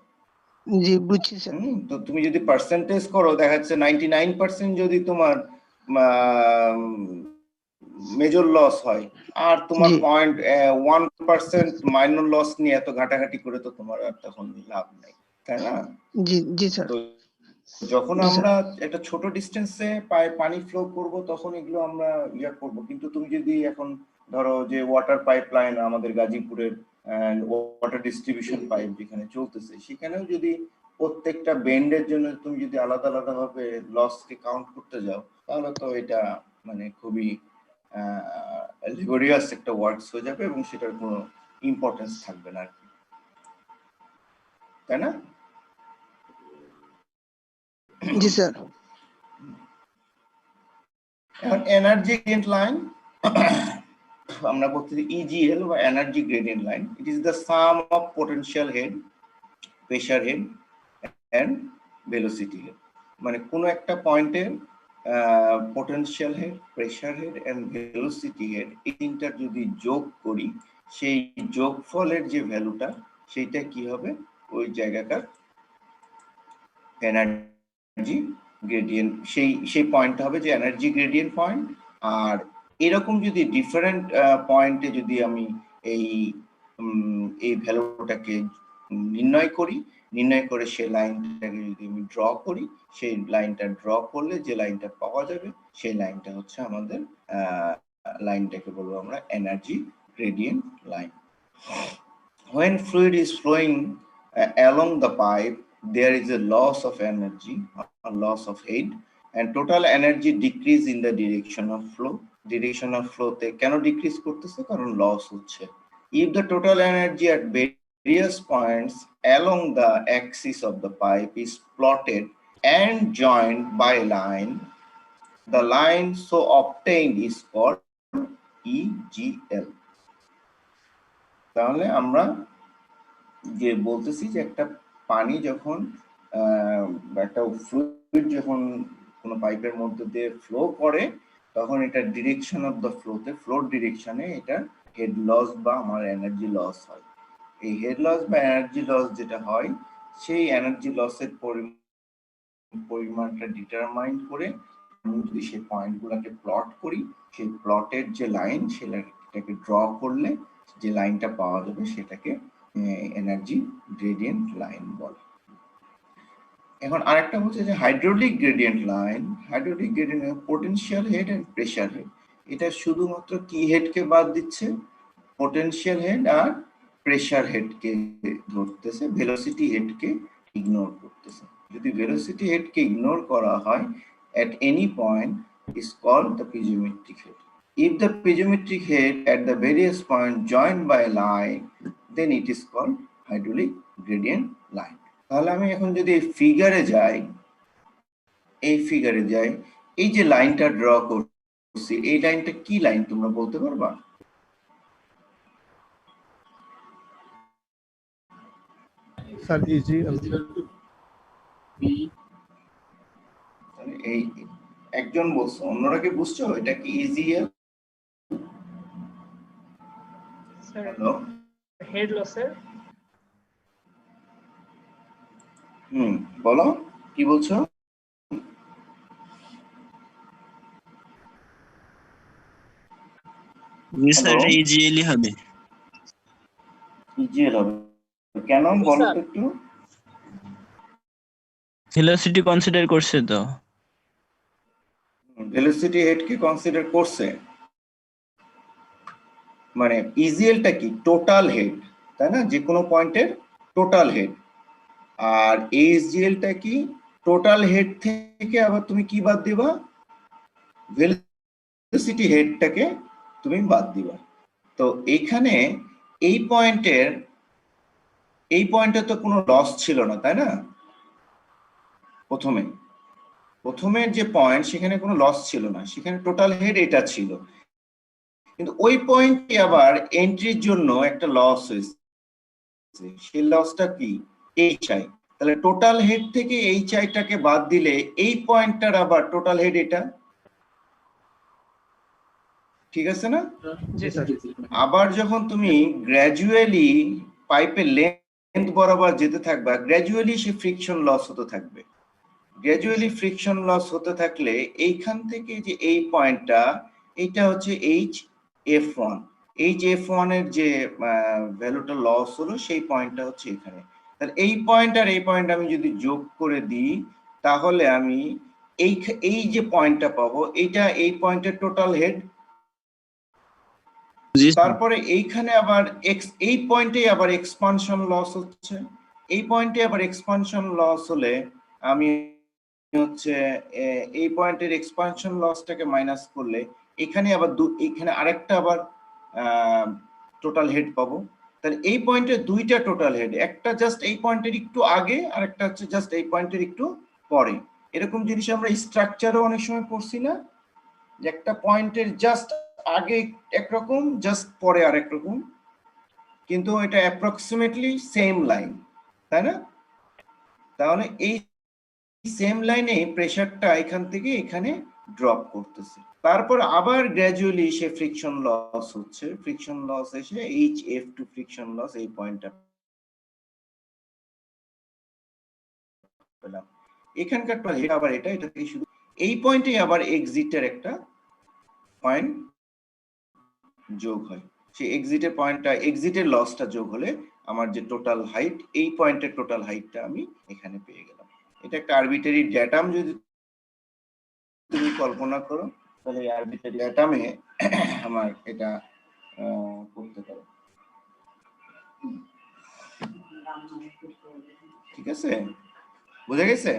জি বুঝছি স্যার। তো তুমি যদি পার্সেন্টেজ করো দেখা যাচ্ছে 99% যদি তোমার মেজর লস হয় আর তোমার জি 0.1% মাইনর লস নিয়ে এত ঘাটাঘাটি করে তো তোমার আর তখন লাভ নাই, তাই না? জি জি স্যার। তো যখন জি স্যার। আমরা একটা ছোট ডিস্টেন্সে পানি ফ্লো করব তখন এগুলো আমরা ইয়া করব, কিন্তু তুমি যদি এখন ধরো যে ওয়াটার পাইপলাইন আমাদের গাজীপুরের ওয়াটার ডিস্ট্রিবিউশন পাইপ যেখানে চলতেছে সেখানেও যদি প্রত্যেকটা বেন্ডের জন্য তুমি যদি আলাদা আলাদা ভাবে লসকে কাউন্ট করতে যাও তাহলে তো এটা মানে খুবই লেবরিয়াস একটা ওয়ার্কস হয়ে যাবে এবং সেটার কোনো ইম্পর্টেন্স থাকবে না আর কি, তাই না? জি স্যার। এখন এনার্জি গ্রেডিয়েন্ট লাইন আমরা বলতেছি ইজিএল বা energy gradient line. It is the sum of potential head, pressure head and velocity head. মানে কোনো একটা পয়েন্টের potential head, pressure head and velocity head এই তিনটার যদি যোগ করি সেই যোগফলের যে ভ্যালুটা সেইটা কি হবে, ওই জায়গাটার এনার্জি গ্রেডিয়েন্ট, সেই পয়েন্টটা হবে যে এনার্জি গ্রেডিয়েন্ট পয়েন্ট। আর এরকম যদি ডিফারেন্ট পয়েন্টে যদি আমি এই ভ্যালুটাকে নির্ণয় করে সেই লাইনটাকে যদি আমি ড্র করি, সেই লাইনটা ড্র করলে যে লাইনটা পাওয়া যাবে সেই লাইনটা হচ্ছে আমাদের লাইনটাকে বলবো আমরা energy gradient line. When fluid is flowing along the pipe, there is a loss of energy, a loss of head, and total energy decrease in the direction of flow. Direction of flow te keno decrease korteche karon loss hocche. If the total energy at various points along the axis of the pipe is plotted and joined by a line, the line so obtained is called EGL. তাহলে আমরা যে বলতেছি যে একটা পানি যখন একটা fluid যখন কোনো পাইপের মধ্যে দিয়ে ফ্লো করে তখন এটা ডিরেকশন অফ দ্য ফ্লোতে, ফ্লোর ডিরেকশনে এটা হেড লস বা আমার এনার্জি লস হয়। এই হেড লস বা এনার্জি লস যেটা হয় সেই এনার্জি লসের পরিমাণটা ডিটারমাইন করে আমি যদি সেই পয়েন্টগুলোকে প্লট করি, সেই প্লটের যে লাইন সেটাকে ড্র করলে যে লাইনটা পাওয়া যাবে সেটাকে এনার্জি গ্রেডিয়েন্ট লাইন বলে। এখন আরেকটা হচ্ছে যে hydraulic gradient line. Hydraulic gradient potential head and pressure head, এটা শুধুমাত্র কি হেডকে বাদ দিচ্ছে, পোটেনশিয়াল হেড আর প্রেসার হেডকে ধরতেছে, ভেলোসিটি হেডকে ইগনোর করতেছে। যদি ভেলোসিটি হেডকে ইগনোর করা হয় at any point is called the piezometric head. If the piezometric head at the various points joined by a line, then it is called hydraulic gradient line. তাহলে আমি এখন যদি ফিগারে যাই, এই যে লাইনটা ড্র করছি এই লাইনটা কি লাইন তোমরা বলতে পারবা? Sir EGL. এই একজন বলছো, অন্যরা কি বুঝছো এটা কি ইজিএল? স্যার হ্যালো, হেড লসের বলো কি বলছো? জি স্যার, এটা ইজিএলই হবে। ইজিএল হবে কেন বলো তো একটু? ভেলোসিটি কনসিডার করছে তো। ভেলোসিটি হেডকে কনসিডার করছে, মানে ইজিএলটা কি টোটাল হেড, তাই না? যে কোনো পয়েন্টের টোটাল হেড। আর এইচজিএলটা কি টোটাল হেড থেকে আবার তুমি কি বাদ দিবা, ভেলোসিটি হেডটাকে তুমি বাদ দিবা। তো এখানে এই পয়েন্টে তো কোনো লস ছিল না, তাই না? প্রথমের যে পয়েন্ট সেখানে কোনো লস ছিল না, সেখানে টোটাল হেড এটা ছিল। কিন্তু ওই পয়েন্টে আবার এন্ট্রির জন্য একটা লস হয়েছে, সেই লসটা কি? এইচআই। তাহলে টোটাল হেড থেকে এইচআইটাকে বাদ দিলে এই পয়েন্টটার আবার টোটাল হেড এটা, ঠিক আছে না? জি স্যার। আবার যখন তুমি গ্র্যাজুয়ালি পাইপের লেন্থ বরাবর যেতে থাকবা, গ্র্যাজুয়ালি সে ফ্রিকশন লস হতে থাকবে। গ্র্যাজুয়ালি ফ্রিকশন লস হতে থাকলে এইখান থেকে যে এই পয়েন্টটা, এটা হচ্ছে HF1। HF1 এর যে ভ্যালুটা লস হলো সেই পয়েন্টটা হচ্ছে এখানে। তাহলে এই পয়েন্ট আর এই পয়েন্ট আমি যদি যোগ করে দিই, তাহলে আমি এই যে পয়েন্টটা পাবো, এইটা এই পয়েন্টের টোটাল হেড। জি স্যার। তারপরে এইখানে আবার এই পয়েন্টে আবার এক্সপানশন লস হচ্ছে, এই পয়েন্টে আবার এক্সপানশন লস হলে আমি হচ্ছে এই পয়েন্টের এক্সপানশন লসটাকে মাইনাস করলে এখানে আবার এখানে আরেকটা আবার টোটাল হেড পাবো। তাহলে এই পয়েন্টে দুইটা টোটাল হেড, একটা জাস্ট এই পয়েন্টের একটু আগে আর একটা হচ্ছে জাস্ট এই পয়েন্টের একটু পরে। এরকম জিনিস আমরা স্ট্রাকচারও অনেক সময় পড়ছি না, যে একটা পয়েন্টের জাস্ট আগে একরকম, জাস্ট পরে আরেক রকম, কিন্তু এটা অ্যাপ্রক্সিমেটলি সেম লাইন, তাই না? তাহলে এই সেম লাইনে প্রেসারটা এখান থেকে এখানে ড্রপ করতেছে, তারপর আবার গ্র্যাজুয়ালি সে ফ্রিকশন লস হচ্ছে, ফ্রিকশন লস এসে HF2 ফ্রিকশন লস এই পয়েন্টটা পেলাম। এখানকার হেড আবার এটা থেকে শুধু এই পয়েন্টে আবার এক্সিটের একটা পয়েন্ট যোগ হয়, সেই এক্সিটের পয়েন্টটা, এক্সিটের লসটা যোগ হলে আমার যে টোটাল হাইট, এই পয়েন্টের টোটাল হাইটটা আমি এখানে পেয়ে গেলাম। এটা একটা আরবিটারি ড্যাটাম যদি তুমি কল্পনা করো, তাহলে এই আরবিটারি ড্যাটামে আমার এটা করতে পারো, ঠিক আছে? বুঝা গেছে?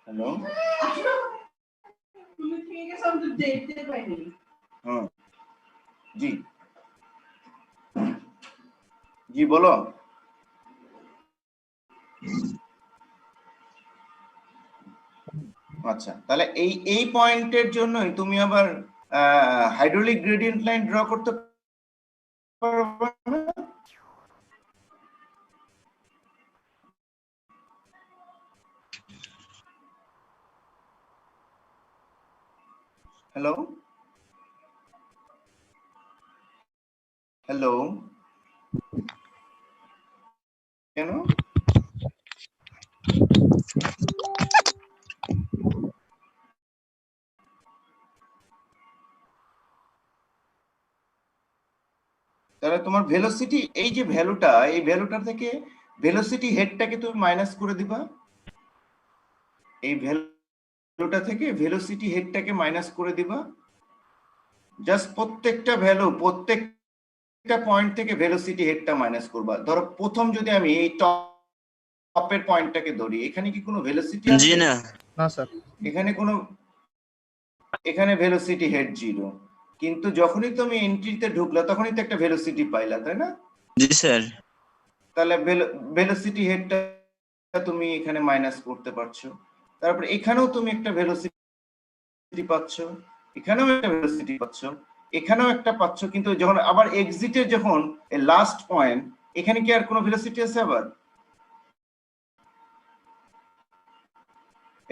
হ্যালো, হুম, জি জি বলো। আচ্ছা, তাহলে এই পয়েন্টের জন্যই তুমি আবার হাইড্রোলিক গ্রেডিয়েন্ট লাইন ড্র করতে পারবে না? হ্যালো হ্যালো, কেন? তাহলে তোমার ভেলোসিটি, এই যে ভ্যালুটা, এই ভ্যালুটা থেকে ভেলোসিটি হেডটাকে তুমি মাইনাস করে দিবা, এই ভ্যালুটা থেকে ভেলোসিটি হেডটাকে মাইনাস করে দিবা, জাস্ট প্রত্যেকটা ভ্যালু, প্রত্যেকটা পয়েন্ট থেকে ভেলোসিটি হেডটা মাইনাস করবা। ধরো প্রথম যদি আমি এই টপের পয়েন্টটাকে ধরি, এখানে কি কোনো ভেলোসিটি আছে? জি না। না স্যার। এখানে কোনো, এখানে ভেলোসিটি হেড 0, কিন্তু যখনই তুমি এন্ট্রিতে ঢুকলা তখনই তো একটা ভেলোসিটি পাইলা, তাই না? জি স্যার। তাহলে ভেলোসিটি হেডটা তুমি এখানে মাইনাস করতে পারছো, তারপর এখানেও তুমি একটা ভেলোসিটি পাচ্ছ, এখানেও একটা ভেলোসিটি পাচ্ছ, এখানেও একটা পাচ্ছ, কিন্তু যখন আবার এক্সিটের যখন লাস্ট পয়েন্ট, এখানে কি আর কোনো ভেলোসিটি আছে? আবার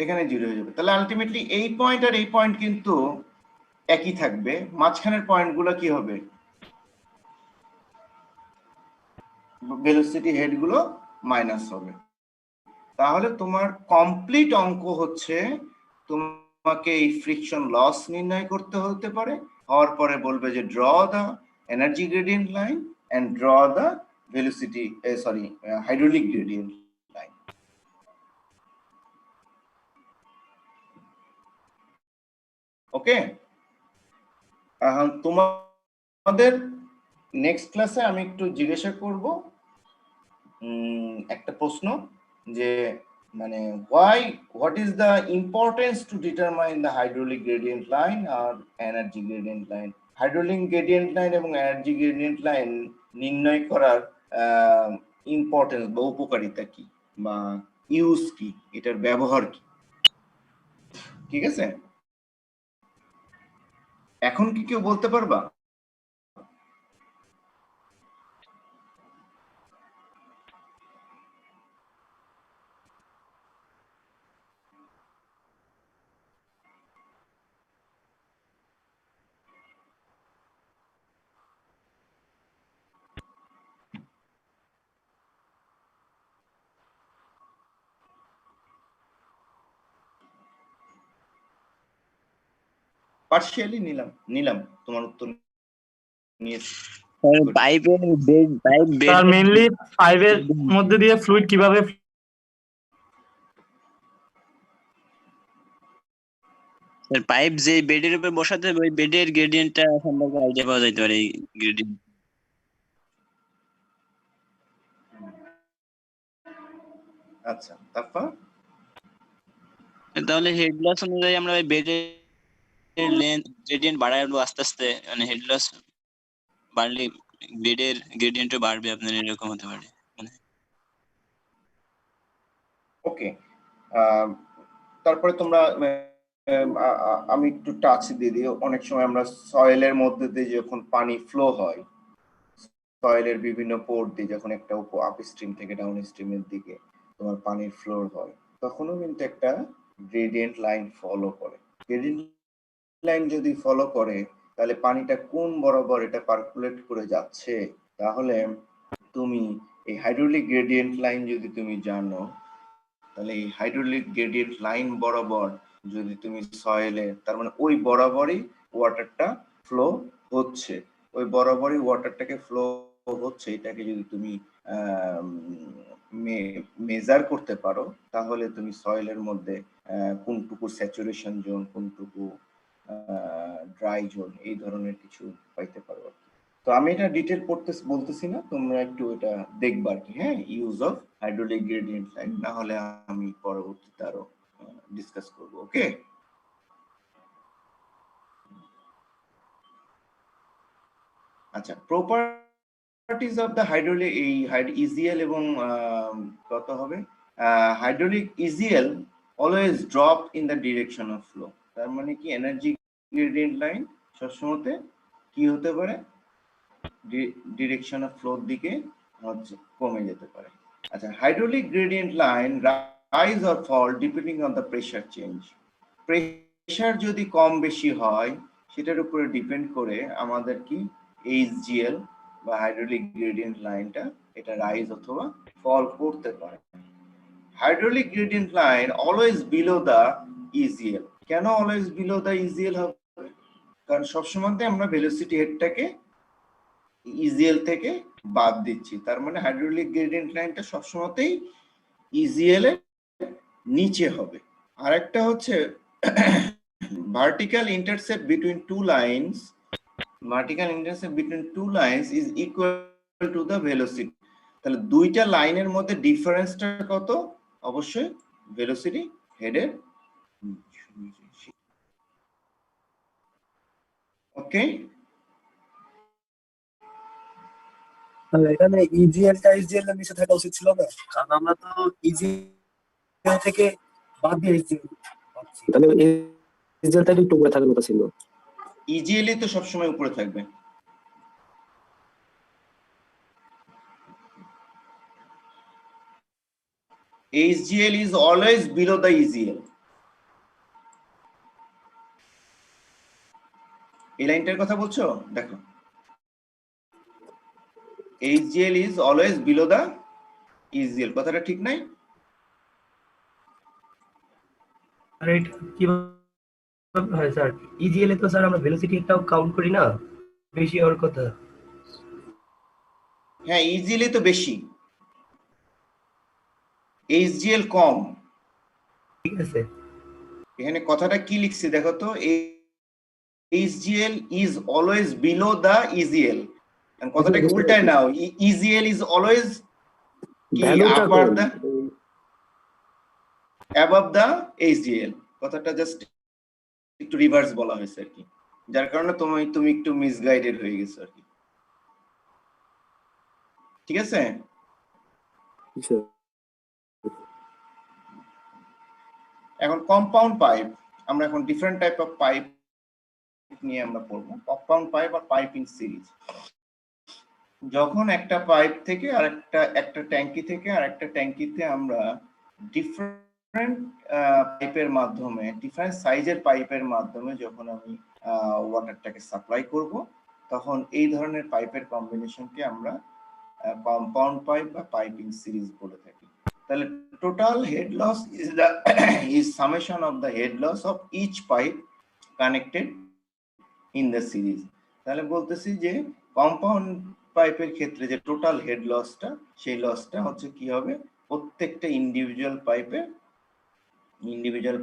এখানে 0 হয়ে যাবে। তাহলে আলটিমেটলি এই পয়েন্ট আর এই পয়েন্ট কিন্তু একই থাকবে, মাঝখানের পয়েন্টগুলো কি হবে? ভেলোসিটি হেডগুলো মাইনাস হবে। তাহলে তোমার কমপ্লিট অঙ্ক হচ্ছে তোমাকে এই ফ্রিকশন লস নির্ণয় করতে হতে পারে, হওয়ার পরে বলবে যে draw the energy gradient line and draw the velocity hydraulic gradient line. Okay, এখন তোমাদের নেক্সট ক্লাসে আমি একটু জিজ্ঞাসা করব একটা প্রশ্ন, যে মানে what is the importance to determine the hydraulic gradient line or energy gradient line? hydraulic gradient line এবং energy gradient line নির্ণয় করার ইম্পর্টেন্স বা উপকারিতা কি বা ইউজ কি, এটার ব্যবহার কি, ঠিক আছে? এখন কি কেউ বলতে পারবা? পার্শিয়ালি নিলাম তোমার উত্তর নিয়েছি। পাইপের বেড স্যার মেইনলি পাইপের মধ্যে দিয়ে ফ্লুইড কিভাবে স্যার পাইপ যে বেডের উপর বসাতে হবে ওই বেডের গ্রেডিয়েন্টটা সম্পর্কে আইডিয়া পাওয়া যাইতে পারে, গ্রেডিয়েন্ট। আচ্ছা, তারপর তাহলে হেড লস অনুযায়ী আমরা ওই বেডের লেন্থ গ্রেডিয়েন্ট বাড়াবো আস্তে আস্তে, মানে হেড লস বাড়লে বেডের গ্রেডিয়েন্টও বাড়বে, আপনার এরকম হতে পারে। ওকে, তারপরে তোমরা আমি একটু টাচ দিয়ে দিই। অনেক সময় আমরা সয়েলের মধ্যে দিয়ে যখন পানি ফ্লো হয়, সয়েলের বিভিন্ন পোর্ট দিয়ে যখন একটা আপ স্ট্রিম থেকে ডাউন স্ট্রিমের দিকে তোমার পানির ফ্লো হয়, তখনও কিন্তু একটা গ্রেডিয়েন্ট লাইন ফলো করে। গ্রেডিয়েন্ট লাইন যদি ফলো করে তাহলে পানিটা কোন বরাবর এটা পার্কুলেট করে যাচ্ছে, তাহলে তুমি এই হাইড্রোলিক গ্রেডিয়েন্ট লাইন যদি তুমি জানো, তাহলে এই হাইড্রোলিক গ্রেডিয়েন্ট লাইন বরাবর যদি তুমি সয়েলে, তার মানে ওই বরাবরই ওয়াটারটা ফ্লো হচ্ছে, ওই বরাবরই ওয়াটারটাকে ফ্লো হচ্ছে, এটাকে যদি তুমি মেজার করতে পারো, তাহলে তুমি সয়েলের মধ্যে কোনটুকু স্যাচুরেশন জোন, কোনটুকু ড্রাই জোন, এই ধরনের কিছু পাইতে পারো। তো আমি এটা ডিটেল বলতেছি না, তোমরা একটু এটা দেখবা আর কি। হ্যাঁ, use of hydraulic gradient line, না হলে আমি পরবর্তীতে আরো ডিসকাস করব। ওকে, আচ্ছা, প্রপার্টিজ অফ দ্য হাইড্রোলিক, এই ইজিএল এবং কত হবে, hydraulic EGL always drop in the direction of flow. তার মানে কি এনার্জি গ্রেডিয়েন্ট লাইন সবসময় কি হতে পারে, ডিরেকশন অফ ফ্লোর দিকে হচ্ছে কমে যেতে পারে। আচ্ছা, hydraulic gradient line rise or fall depending on the pressure change. Pressure যদি কম বেশি হয় সেটার উপরে ডিপেন্ড করে আমাদের কি এইচজিএল বা হাইড্রোলিক গ্রেডিয়েন্ট লাইনটা এটা রাইজ অথবা ফল করতে পারে। Hydraulic gradient line always below the EGL. কেন অলওয়েজ বিলো দ্য ইজিএল হবে? কারণ সবসময় আমরা ভেলোসিটি হেডটাকে ইজিএল থেকে বাদ দিচ্ছি, তার মানে হাইড্রোলিক গ্রেডিয়েন্ট লাইনটা সবসময়তেই ইজিএল এর নিচে হবে। আরেকটা হচ্ছে vertical intercept between two lines, vertical intercept between two lines is equal to the velocity. তাহলে দুইটা লাইনের মধ্যে ডিফারেন্সটা কত? অবশ্যই ভেলোসিটি হেডের। ওকে, এখানে ইজিএলটা এসজিএল এর নিচে থাকা উচিত ছিল না, কারণ আমরা তো ইজিএল থেকে বাদ দিয়ে এসজিএল পাচ্ছি, তাহলে এসজিএলটা একটু উপরে থাকার কথা ছিল। ইজিএল তো সবসময় উপরে থাকবে। HGL is always below the EGL. এই লাইনটার কথা বলছো? দেখো, HGL is always below the EGL, কথাটা ঠিক নাই? আরে কিভাবে হয় স্যার? ইজিএল এ তো স্যার আমরা ভেলোসিটিটাও কাউন্ট করি না, বেশি হওয়ার কথা। হ্যাঁ, EGL তো বেশি, HGL কম। ঠিক আছে, এখানে কথাটা কি লিখছি দেখো তো, HGL is always below the EGL, কথাটাকে উল্টায় নাও, EGL is always above the HGL, কথাটা জাস্ট একটু রিভার্স বলা হয়েছে আর কি, যার কারণে তুমি একটু মিসগাইডেড হয়ে গেছো আর কি। ঠিক আছে, এখন কম্পাউন্ড পাইপ, আমরা এখন ডিফারেন্ট টাইপ অফ পাইপ নিয়ে আমরা পড়বো, কম্পাউন্ড পাইপ আর পাইপ ইন সিরিজ। যখন একটা পাইপ থেকে একটা ট্যাঙ্কি থেকে আরেকটা ট্যাঙ্কিতে আমরা ডিফারেন্ট পাইপের মাধ্যমে, ডিফারেন্ট সাইজের পাইপের মাধ্যমে যখন আমি ওয়াটারটাকে সাপ্লাই করব, তখন এই ধরনের পাইপের কম্বিনেশনকে আমরা কম্পাউন্ড পাইপ বা পাইপ ইন সিরিজ বলে থাকি। তাহলে total head loss is summation of the head loss of each pipe connected in the series. তাহলে বলতেছি যে কম্পাউন্ড পাইপের ক্ষেত্রে যে টোটাল হেড লসটা, সেই লসটা হচ্ছে কি হবে, প্রত্যেকটা ইন্ডিভিজুয়াল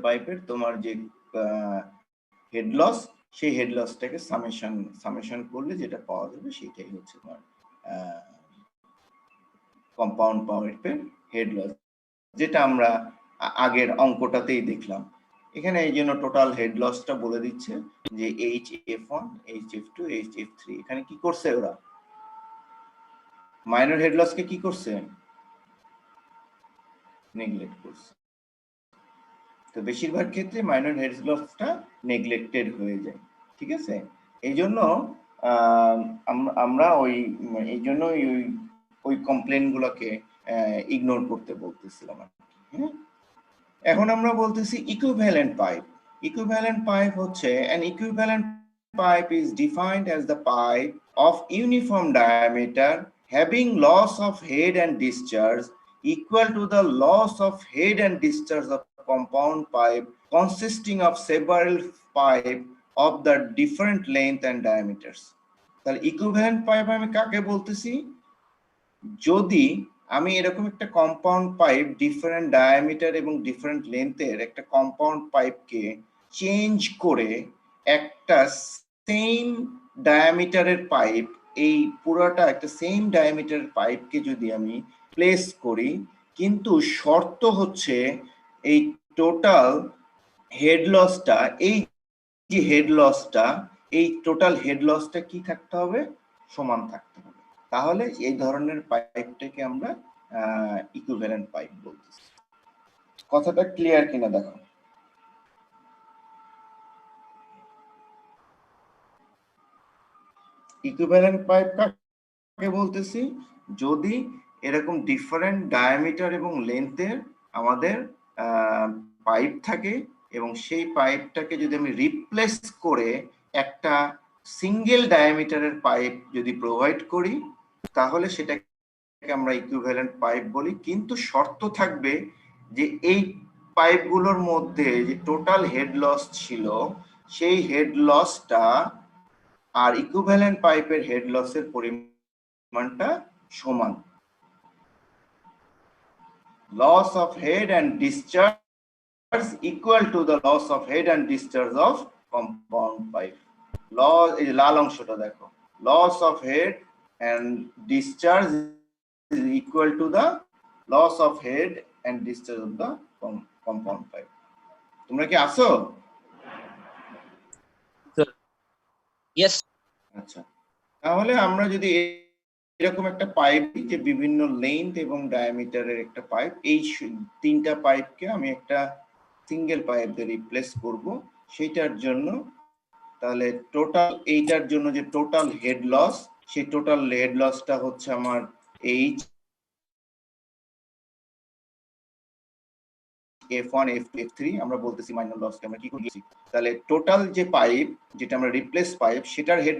পাইপের তোমার যে হেড লস, সেই হেড লসটাকে সামেশন করলে যেটা পাওয়া যাবে সেটাই হচ্ছে তোমার কম্পাউন্ড পাইপের হেড লস, যেটা আমরা আগের অঙ্কটাতেই দেখলাম। এখানে এই জন্য টোটাল হেড লসটা বলে দিচ্ছে যে HF1, HF2, HF3। এখানে কি করছে ওরা, মাইনর হেড লসকে কি করছে, নেগলেক্ট করছে। তো বেশিরভাগ ক্ষেত্রে মাইনর হেড লসটা নেগলেক্টেড হয়ে যায়, ঠিক আছে। এই জন্য আমরা ওই কমপ্লেন গুলোকে ইগনোর করতে বলতেছিলাম। এখন আমরা বলতেছি ইকুইভ্যালেন্ট পাইপ। ইকুইভ্যালেন্ট পাইপ হচ্ছে an equivalent pipe is defined as the pipe of uniform diameter having loss of head and discharge equal to the loss of head and discharge of compound pipe consisting of several pipe of the different length and diameters. তাহলে equivalent pipe আমি কাকে বলতেছি, যদি আমি এরকম একটা compound pipe different diameter এবং different লেন্থের একটা কম্পাউন্ড পাইপকে চেঞ্জ করে একটা সেম ডায়ামিটারের পাইপ, এই পুরোটা একটা সেম ডায়ামিটারের পাইপকে যদি আমি প্লেস করি, কিন্তু শর্ত হচ্ছে এই টোটাল হেড লসটা, এই যে হেড লসটা, এই টোটাল হেড লসটা কি থাকতে হবে, সমান থাকতে হবে। তাহলে এই ধরনের পাইপটাকে আমরা ইকুইভ্যালেন্ট পাইপ বলতেছি। কথাটা ক্লিয়ার কিনা দেখো। ইকুইভ্যালেন্ট পাইপ কাকে বলতেছি, যদি এরকম ডিফারেন্ট ডায়ামিটার এবং লেন্থের আমাদের পাইপ থাকে এবং সেই পাইপটাকে যদি আমি রিপ্লেস করে একটা সিঙ্গেল ডায়ামিটারের পাইপ যদি প্রোভাইড করি, তাহলে সেটাকে আমরা ইকুইভ্যালেন্ট পাইপ বলি। কিন্তু শর্ত থাকবে যে এই পাইপগুলোর মধ্যে যে টোটাল হেড লস ছিল, সেই হেড লসটা আর ইকুইভ্যালেন্ট পাইপের হেড লসের পরিমাণটা সমান। Loss of head and discharge equal to the loss of head and discharge of compound pipe. Loss, এই লাল অংশটা দেখো, loss of head and discharge is equal to the loss of head and discharge of the compound pipe. তোমরা কি আসো? Yes. আচ্ছা, তাহলে আমরা যদি এরকম একটা পাইপ, যে বিভিন্ন লেন্থ এবং ডায়ামিটারের একটা পাইপ, এই তিনটা পাইপকে আমি একটা সিঙ্গেল পাইপ দিয়ে রিপ্লেস করব, সেইটার জন্য তাহলে টোটাল, এইটার জন্য যে টোটাল হেড লস, সেই টোটাল হেড লসটা হচ্ছে আমার F1, F2, F3। আমরা বলতেছি মাইনর লসকে আমরা কি করছি, তাহলে টোটাল যে পাইপ, যেটা আমরা রিপ্লেস পাইপ, সেটার হেড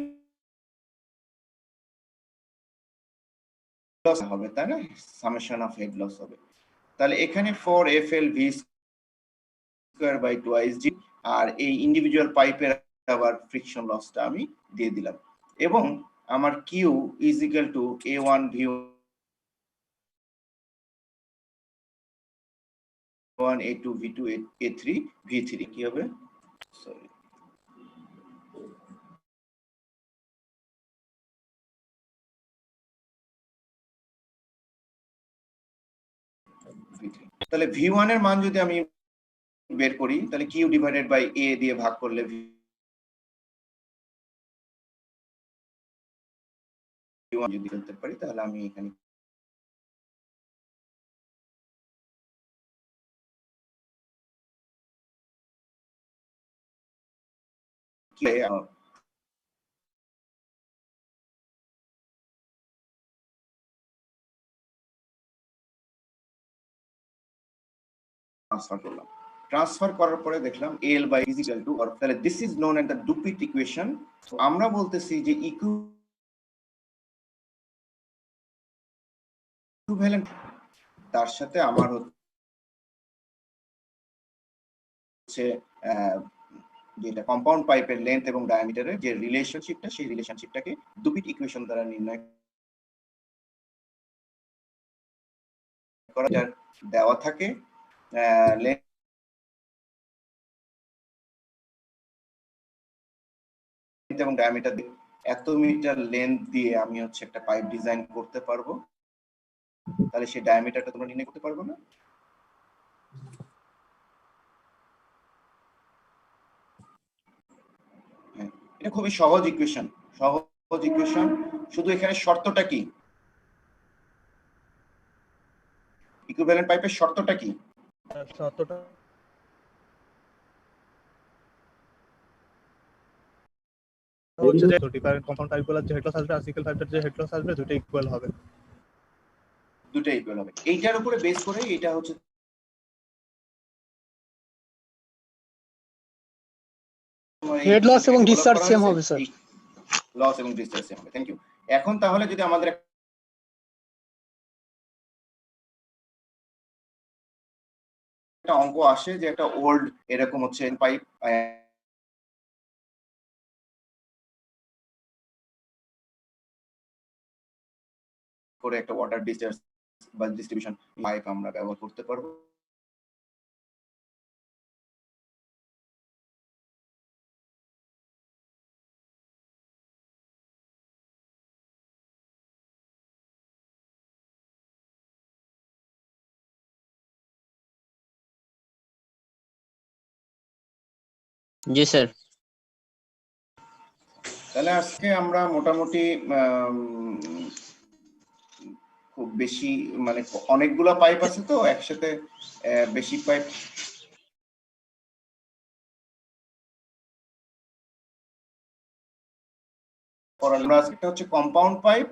লস হবে, তাই না, সামেশন অফ হেড লস হবে। তাহলে এখানে 4FL V square by 2G, আর এই ইন্ডিভিজুয়াল পাইপের আবার ফ্রিকশন লসটা আমি দিয়ে দিলাম, এবং আমার Q is equal two A1 V1, A2 V2, A3 V3। কি হবে, সরি, তাহলে V1 এর মান যদি আমি বের করি, তাহলে Q ডিভাইডেড বাই A দিয়ে ভাগ করলে V1 যদি ফেলতে পারি, তাহলে আমি এখানে ট্রান্সফার করলাম। ট্রান্সফার করার পরে দেখলাম L by is equal to, তাহলে this is known at the Dupuit equation. তো আমরা বলতেছি যে ইকুইভ্যালেন্ট তার সাথে আমার হচ্ছে যেটা কম্পাউন্ড পাইপের লেন্থ এবং ডায়ামিটারের যে রিলেশনশিপটা, সেই রিলেশনশিপটাকে ডুপিট ইকুয়েশন দ্বারা নির্ণয় করা দেওয়া থাকে। লেন্থ এবং ডায়ামিটার এত মিটার লেন্থ দিয়ে আমি হচ্ছে একটা পাইপ ডিজাইন করতে পারবো, তাহলে সেই ডায়ামিটারটা তোমরা নির্ণয় করতে পারবো না? এটা খুবই সহজ ইকুয়েশন, শুধু এখানে শর্তটা কি, ইকুইভ্যালেন্ট পাইপের শর্তটা কি? শর্তটা হচ্ছে যে ডিফারেন্ট কম্পাউন্ড পাইপগুলোর যে হেড লস আসবে আর সিঙ্গেল পাইপের যে হেড লস আসবে দুটো ইকুয়াল হবে। এইটার উপরে বেস করে এটা হচ্ছে হেড লস এবং ডিসচার্জ সেম হবে স্যার। লস এবং ডিসচার্জ সেম হবে। Thank you. এখন তাহলে যদি আমাদের একটা অঙ্ক আসে যে একটা ওল্ড এরকম হচ্ছে পাইপ করে একটা ওয়াটার ডিসচার্জ বা ডিস্ট্রিবিউশন পাইপ আমরা ব্যবহার করতে পারবো। জি স্যার। তাহলে আজকে আমরা মোটামুটি খুব বেশি মানে অনেকগুলো পাইপ আছে তো একসাথে বেশি পাইপ আমরা আজকে হচ্ছে কম্পাউন্ড পাইপ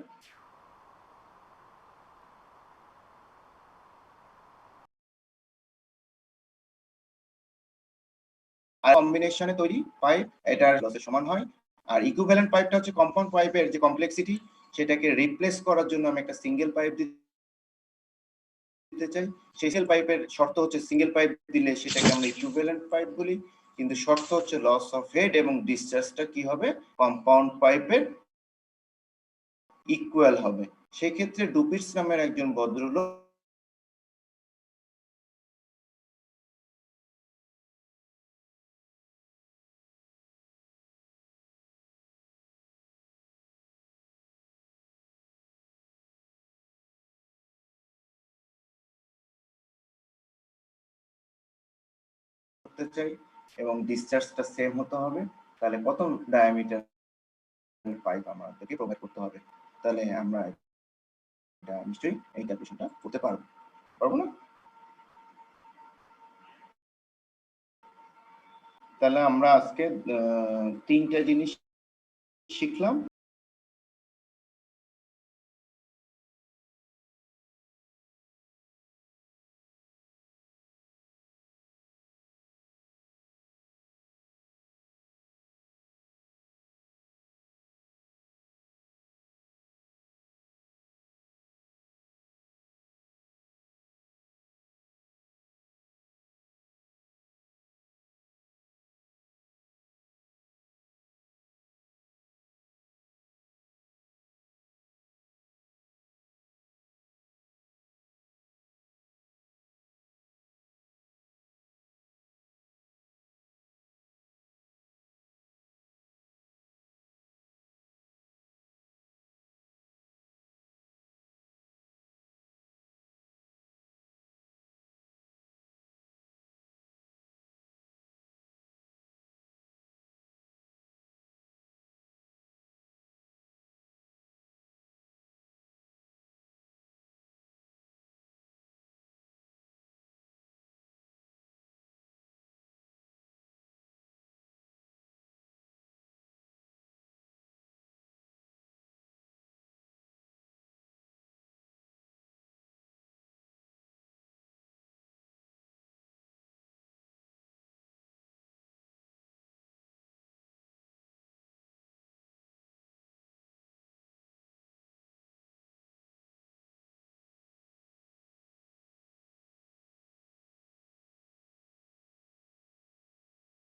আর কম্বিনেশনে তৈরি পাইপ, এটার লসের সমান হয়। আর ইকুইভ্যালেন্ট পাইপটা হচ্ছে কম্পাউন্ড পাইপের যে কমপ্লেক্সিটি সেটাকে রিপ্লেস করার জন্য আমি একটা সিঙ্গেল পাইপ দিতে চাই। সেই সিঙ্গেল পাইপের শর্ত হচ্ছে সিঙ্গেল পাইপ দিলে সেটাকে আমরা ইকুইভ্যালেন্ট পাইপ বলি, কিন্তু শর্ত হচ্ছে লস অফ হেড এবং ডিসচার্জটা কি হবে, কম্পাউন্ড পাইপের ইকুয়াল হবে। সেই ক্ষেত্রে ডুপিটস নামের একজন ভদ্রলোক করতে চাই এবং ডিসচার্জটা সেম হতে হবে, তাহলে কত ডায়ামিটার পাইপ আমাদেরকে প্রোভাইড করতে হবে, তাহলে আমরা এটা নিশ্চয়ই এই ক্যালকুলেশনটা করতে পারবো না? তাহলে আমরা আজকে 3টা জিনিস শিখলাম।